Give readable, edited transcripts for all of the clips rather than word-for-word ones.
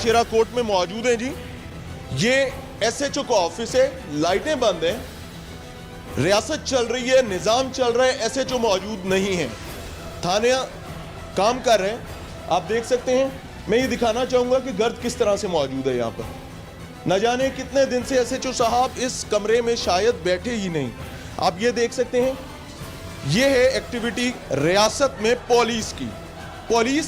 शेरा court में मौजूद हैं जी। ये एसएचओ का ऑफिस है, लाइटें बंद हैं, रियासत चल रही है, निजाम चल रहा है, एसएचओ मौजूद नहीं है, थाने काम कर रहे हैं। आप देख सकते हैं, मैं ये दिखाना चाहूंगा कि गर्द किस तरह से मौजूद है यहाँ पर। न जाने कितने दिन से एसएचओ साहब इस कमरे में शायद बैठे ही नहीं। आप ये देख सकते हैं, ये है एक्टिविटी रियासत में पुलिस की। पुलिस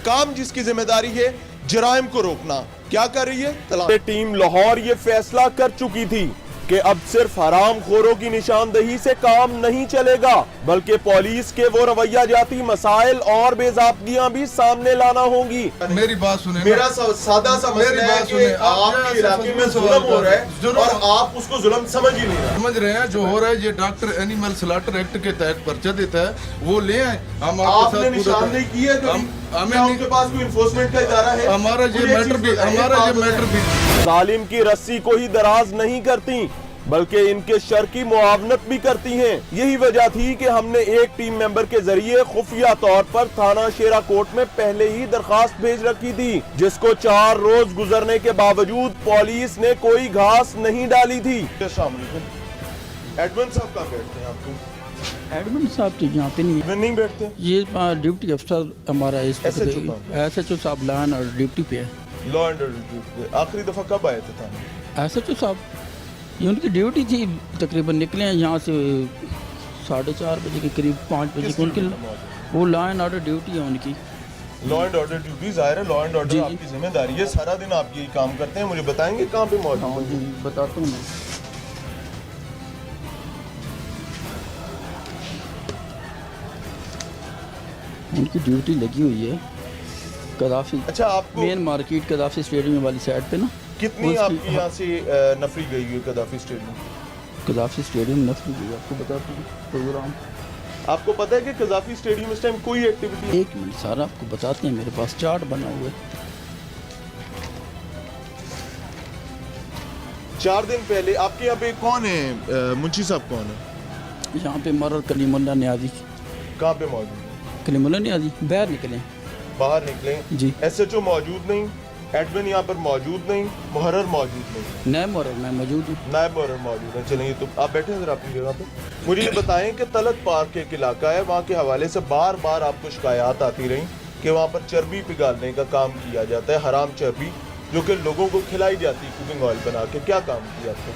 काम जिसकी जिम्मेदारी है जराइम को रोकना, क्या कर रही है? तलाश टीम लाहौर ये फैसला कर चुकी थी कि अब सिर्फ हरामखोरों की निशानदेही से काम नहीं चलेगा, बल्कि पुलिस के वो रवैया जाती मसाइल और बेज़ाब्तियां भी सामने लाना होंगी। मेरी बात सुने, मेरा सादा सा मसला है कि आपके इलाके में जुल्म हो रहा है और आप उसको जुल्म समझ ही नहीं रहे। समझ रहे हैं जो हो रहा है, ये डॉक्टर एनिमल स्लॉटर एक्ट के तहत पर्चा देता है, वो ले आए। हम आपने निशानदेही की है, हमें उनके पास कोई इन्फोर्समेंट का इदारा है? हमारा ये मैटर भी जालिम की रस्सी को ही दराज नहीं करती, बल्कि इनके शर की मुआवनत भी करती हैं। यही वजह थी कि हमने एक टीम मेंबर के जरिए खुफिया तौर पर थाना शेरा कोर्ट में पहले ही दरखास्त भेज रखी थी, जिसको 4 रोज गुजरने के बावजूद पुलिस ने कोई घास नहीं डाली थी। एडमिन साहब कहाँ बैठते हैं? आपको एडमिन साहब तो यहाँ पे नहीं बैठते? ये ड्यूटी अफसर हमारा एसएचओ साहब लाइन और ड्यूटी पे है। लॉ एंड ऑर्डर ड्यूटी पे। आखिरी दफा कब आए थे थाने? एसएचओ साहब, ये उनकी ड्यूटी थी, तकरीबन निकले हैं यहाँ से 4:30 बजे के करीब, 5 बजे को उनकी वो लॉ एंड ऑर्डर ड्यूटी है उनकी। लॉ एंड ऑर्डर ड्यूटी, जाहिर है लॉ एंड ऑर्डर आपकी जिम्मेदारी है, सारा दिन आप यही काम करते हैं। मुझे बताएंगे कहाँ पे मौजूद हैं? बताता हूँ मैं। उनकी ड्यूटी लगी हुई है कदाफी, अच्छा, आपको मेन मार्केट कदाफी स्टेडियम वाली साइड पे ना। कितनी आपकी यहाँ से नफरी गई हुई कदाफी स्टेडियम? कदाफी स्टेडियम नफरी गई, आपको बताता हूँ प्रोग्राम। आपको पता है कि कदाफी स्टेडियम इस टाइम कोई एक्टिविटी? एक मिनट सारा आपको बताते हैं, मेरे पास चार्ट बना हुआ है। 4 दिन पहले आपके यहाँ पे कौन है, मुंशी साहब कौन है यहाँ पे? मरर कलीमुल्ला न्याजी। कहाँ पे मौजूद है? कलीमुल्ला न्याजी बाहर निकले, बाहर निकले जी। एसएचओ मौजूद नहीं, एडमिन यहाँ पर मौजूद नहीं, मुहर्रर मौजूद नहीं, नायब मुहर्रर मैं मौजूद हूँ, नायब मुहर्रर मौजूद है। चलिए, तो आप बैठे हैं जरा अपनी जगह पे। मुझे ये बताएं कि तलत पार्क एक इलाका है, वहाँ के हवाले से बार बार आपको शिकायत आती रही कि वहाँ पर चर्बी पिघालने का काम किया जाता है, हराम चर्बी जो कि लोगों को खिलाई जाती है कुकिंग ऑयल बना के। क्या काम किया आपको?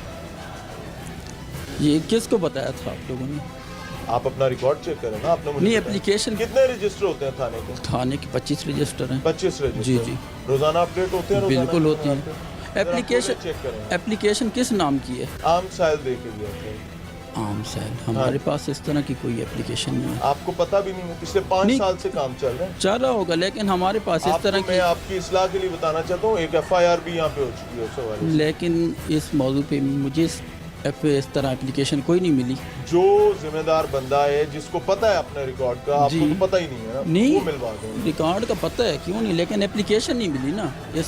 ये किसको बताया था आप लोगों ने? आप अपना रिकॉर्ड चेक करें ना। आपने नहीं, एप्लीकेशन कितने रजिस्टर होते हैं थाने के? थाने के 25 रजिस्टर हैं। 25 रजिस्टर? जी जी, रोजाना अपडेट होते हैं? बिल्कुल होती हैं। एप्लीकेशन चेक करें। एप्लीकेशन किस नाम की है? आम साइल दे के गया था। आम साइल? हमारे पास इस तरह की कोई एप्लीकेशन नहीं है। आपको पता भी नहीं है? पिछले 5 साल से काम चल रहा है। चल रहा होगा, लेकिन हमारे पास इस तरह की। मैं आपकी इस्लाह के लिए बताना चाहता हूँ, एक FIR भी यहाँ पे हो चुकी है उस हवाले से। लेकिन इस मौजू पे मुझे इस तरह एप्लीकेशन कोई नहीं मिली। जो जिम्मेदार बंदा है, जिसको पता है अपने रिकॉर्ड का, आपको तो पता ही नहीं है ना, नहीं, वो मिलवा दें। रिकॉर्ड का पता है, क्यों नहीं, लेकिन एप्लीकेशन नहीं मिली ना। इस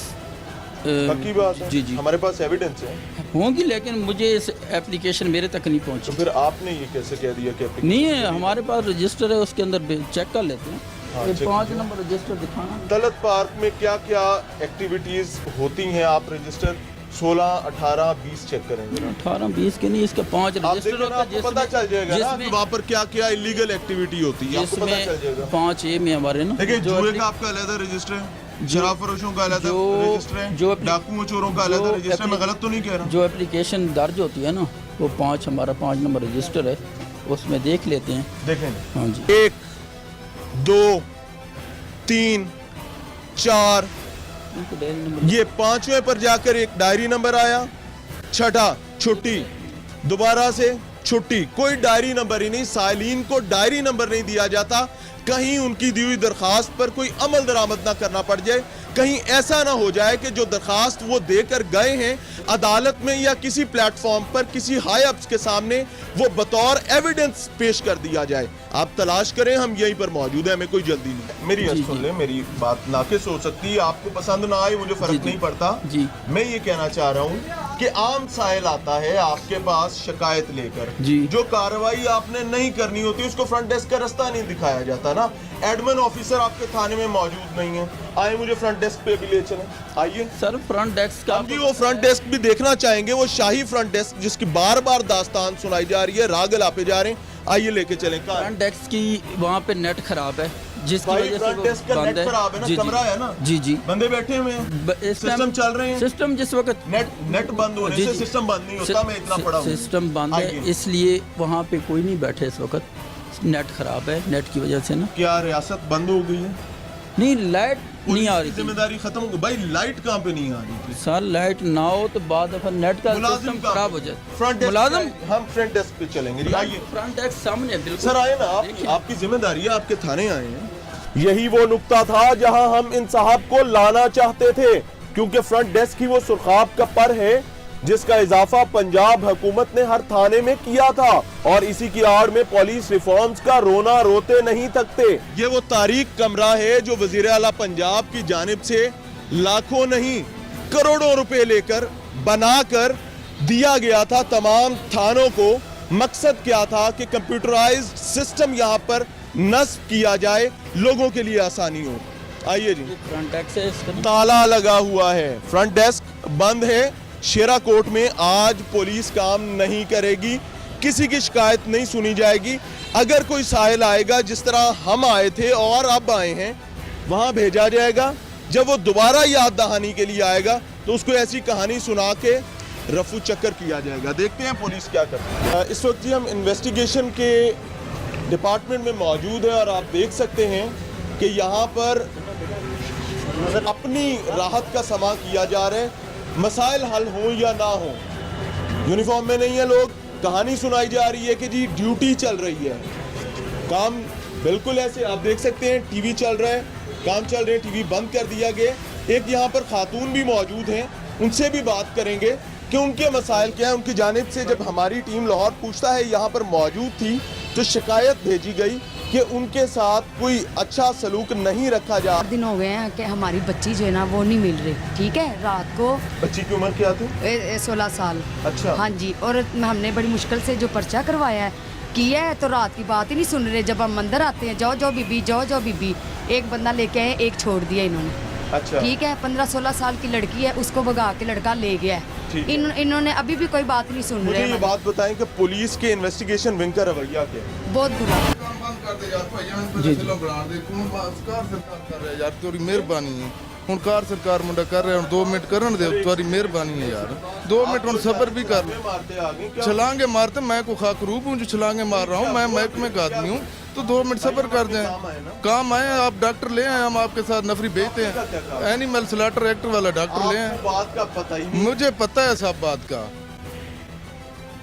पक्की बात है। जी जी, हमारे पास एविडेंस है होंगी, लेकिन मुझे इस एप्लीकेशन मेरे तक नहीं पहुंची। तो फिर आपने ये कैसे कह दिया कि नहीं है? हमारे पास रजिस्टर है, उसके अंदर चेक कर लेते हैं। हाँ, 5 नंबर रजिस्टर दिखाना। तलत पार्क में क्या क्या एक्टिविटीज होती हैं? आप रजिस्टर 16, 18, 20 चेक करेंगे? 18, 20 के नहीं, इसका 5 रजिस्टर होता है, आपको पता चल जाएगा ना कि वहाँ पर क्या क्या इलीगल एक्टिविटी होती है, आपको पता चल जाएगा। 5A में हमारे ना, देखिए, जुए का आपका अलग रजिस्टर है, शराब फरोशों का अलग रजिस्टर है, डाकुओं चोरों का अलग रजिस्टर। मैं गलत तो नहीं कह रहा? जो एप्लीकेशन दर्ज होती है ना, वो 5 हमारा 5 नंबर रजिस्टर है, उसमें देख लेते हैं। देखेंगे। हाँ जी। 1, 2, 3, 4, ये 5वें पर जाकर एक डायरी नंबर आया, 6ठा छुट्टी, दोबारा से छुट्टी। कोई डायरी नंबर ही नहीं, साइलीन को डायरी नंबर नहीं दिया जाता। कहीं उनकी दी हुई दरखास्त पर कोई अमल दरामद ना करना पड़ जाए, कहीं ऐसा ना हो जाए कि जो दरखास्त वो देकर गए हैं अदालत में या किसी प्लेटफॉर्म पर किसी हाई अप्स के सामने वो बतौर एविडेंस पेश कर दिया जाए। आप तलाश करें, हम यहीं पर मौजूद हैं, हमें कोई जल्दी नहीं। मेरी जी, सुन जी। ले, मेरी बात नाकिस हो सकती है, आपको पसंद ना आए, मुझे जी, फर्क जी। नहीं पड़ता। जी। मैं ये कहना चाह रहा हूँ कि आम साहिल आता है आपके पास शिकायत लेकर, जी। जो कार्रवाई आपने नहीं करनी होती उसको फ्रंट डेस्क का रास्ता नहीं दिखाया जाता ना। एडमिन ऑफिसर आपके थाने में मौजूद नहीं है, आए मुझे फ्रंट डेस्क पे भी ले चलें, आइए। सर फ्रंट डेस्क का हम भी वो फ्रंट डेस्क भी देखना चाहेंगे, वो शाही फ्रंट डेस्क जिसकी बार बार दास्तान सुनाई जा रही है, राग लापे जा रहे हैं, आइए लेके चलें। कहाँ है? फ्रंट डेस्क की वहाँ पे नेट खराब है, जिसकी भाई वजह से फ्रंट वो डेस्क का बंद नेट खराब है ना, जी, कमरा जी। है ना, जी जी बंदे बैठे हुए हैं, इस सिस्टम टाइम चल रहे हैं। सिस्टम जिस वक्त नेट बंद होने जी, से जी। सिस्टम बंद नहीं होता, मैं इतना पढ़ा हूँ। सिस्टम बंद है, आइए। इसलिए वहाँ पे कोई नहीं बैठे इस वक्त, नेट खराब है, नेट की वजह से ना। क्या रियासत बंद हो गई है? नहीं लाइट नहीं आ पुलिस रही की थी जिम्मेदारी खत्म हो गई। भाई लाइट कहाँ पे नहीं आ रही थी? सर, लाइट ना हो तो बाद दफा नेट का मुलाजिम सिस्टम कहाँ खराब पे? हो जाए। फ्रंट डेस्क मुलाजिम पे- हम फ्रंट डेस्क पे चलेंगे, आइए। फ्रंट डेस्क सामने है, बिल्कुल। सर आए ना आप, देखिए। आपकी जिम्मेदारी है, आपके थाने आए हैं। यही वो नुक्ता था जहां हम इन साहब को लाना चाहते थे, क्योंकि फ्रंट डेस्क ही वो सुर्खाब का पर है जिसका इजाफा पंजाब हुकूमत ने हर थाने में किया था, और इसी की आड़ में पुलिस रिफॉर्म्स का रोना रोते नहीं थकते। ये वो तारीख कमरा है जो वजीर आला पंजाब की जानिब से लाखों नहीं करोड़ों रुपए लेकर बनाकर दिया गया था तमाम थानों को। मकसद क्या था कि कंप्यूटराइज्ड सिस्टम यहाँ पर नस्ब किया जाए, लोगों के लिए आसानी हो। आइए जी। फ्रंट डेस्क है इसका ना। ताला लगा हुआ है, फ्रंट डेस्क बंद है। शेरा कोर्ट में आज पुलिस काम नहीं करेगी, किसी की शिकायत नहीं सुनी जाएगी। अगर कोई साहिल आएगा जिस तरह हम आए थे और अब आए हैं, वहां भेजा जाएगा। जब वो दोबारा याद दहानी के लिए आएगा तो उसको ऐसी कहानी सुना के रफू चक्कर किया जाएगा। देखते हैं पुलिस क्या करती है। इस वक्त हम इन्वेस्टिगेशन के डिपार्टमेंट में मौजूद है और आप देख सकते हैं कि यहाँ पर अपनी राहत का समा किया जा रहा है। मसाइल हल हो या ना हो, यूनिफॉर्म में नहीं है लोग, कहानी सुनाई जा रही है कि जी ड्यूटी चल रही है। काम बिल्कुल ऐसे आप देख सकते हैं, टीवी चल रहा है, काम चल रहे हैं, टीवी बंद कर दिया गया। एक यहाँ पर खातून भी मौजूद हैं, उनसे भी बात करेंगे कि उनके मसाइल क्या है। उनकी जानिब से जब हमारी टीम लाहौर पूछता है यहाँ पर मौजूद थी तो शिकायत भेजी गई कि उनके साथ कोई अच्छा सलूक नहीं रखा जा। 4 दिन हो गए हैं कि हमारी बच्ची जो है ना वो नहीं मिल रही। ठीक है, रात को बच्ची की उम्र क्या थी? 16 साल। अच्छा। हाँ जी, और हमने बड़ी मुश्किल से जो पर्चा करवाया है किया है, तो रात की बात ही नहीं सुन रहे। जब हम अंदर आते हैं, जाओ जाओ बीबी, जाओ जाओ बीबी, एक बंदा लेके आए, एक छोड़ दिया इन्होंने। अच्छा। ठीक है, 15-16 साल की लड़की है, उसको भगा के लड़का ले गया ठीक है। है। इन्होंने अभी भी कोई बात नहीं सुन मुझे रहे ये हमारी। बात बताएं कि पुलिस के इन्वेस्टिगेशन विंग का रवैया क्या है? बहुत बुरा। काम बंद कर दे यार ਭਾਈਆਂ ਨੂੰ ਪਹਿਲਾਂ ਫਿਲਮ ਬਣਾ ਦੇ ਕੌਣ ਕਾਰ ਸਰਕਾਰ ਕਰ ਰਿਹਾ ਯਾਰ ਤੇਰੀ ਮਿਹਰਬਾਨੀ ਹੈ ਹੁਣ ਕਾਰ ਸਰਕਾਰ ਮੁੰਡਾ ਕਰ ਰਿਹਾ ਹੁਣ 2 ਮਿੰਟ ਕਰਨ ਦੇ ਤੇਰੀ ਮਿਹਰਬਾਨੀ ਹੈ यार 2 मिनट ਹੁਣ सब्र भी कर ले मारते आगे क्या? छलांगे मारते मैं को खाकरूब हूँ जो छलांगे मार रहा हूँ मैं महकमे का आदमी हूँ तो 2 मिनट सब्र कर दें काम आए आप डॉक्टर ले आए हम आपके साथ नफरी भेजते हैं एनिमल स्लॉटर एक्ट वाला डॉक्टर ले आए आपको बात का पता ही नहीं। मुझे पता है सब बात का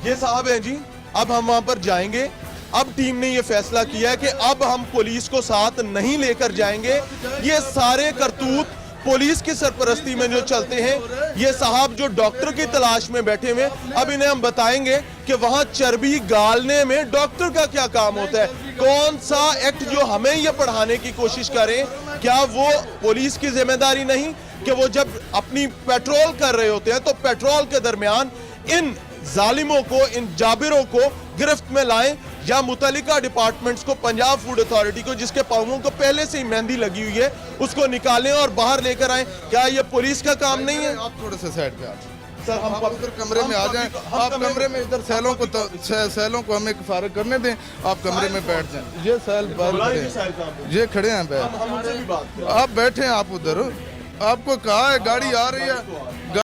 ये साहब हैं जी, अब हम वहां पर जाएंगे। अब टीम ने ये फैसला किया है कि अब हम पुलिस को साथ नहीं लेकर जाएंगे। ये सारे करतूत पुलिस की सरपरस्ती में जो चलते हैं, ये साहब जो डॉक्टर की तलाश में बैठे हुए, अब इन्हें हम बताएंगे कि वहां चर्बी गालने में डॉक्टर का क्या काम होता है। कौन सा एक्ट जो हमें ये पढ़ाने की कोशिश करें, क्या वो पुलिस की जिम्मेदारी नहीं कि वो जब अपनी पेट्रोल कर रहे होते हैं तो पेट्रोल के दरमियान इन जालिमों को, इन जाबिरों को गिरफ्त में लाएं, या मुतल्लिका डिपार्टमेंट्स को, पंजाब फूड अथॉरिटी को जिसके पांवों को पहले से ही मेहंदी लगी हुई है, उसको निकालें और बाहर लेकर आएं। क्या ये पुलिस का काम नहीं है? आप थोड़े से साइड पे आ सर आप उधर कमरे में आ जाएं आप कमरे में इधर सैलों को हमें फारग करने दें आप कमरे में बैठ जाएं ये सैल बाहर ये खड़े हैं बैठ हम उनसे भी बात करें। आप बैठे हैं आप उधर आपको कहा है गाड़ी आ रही है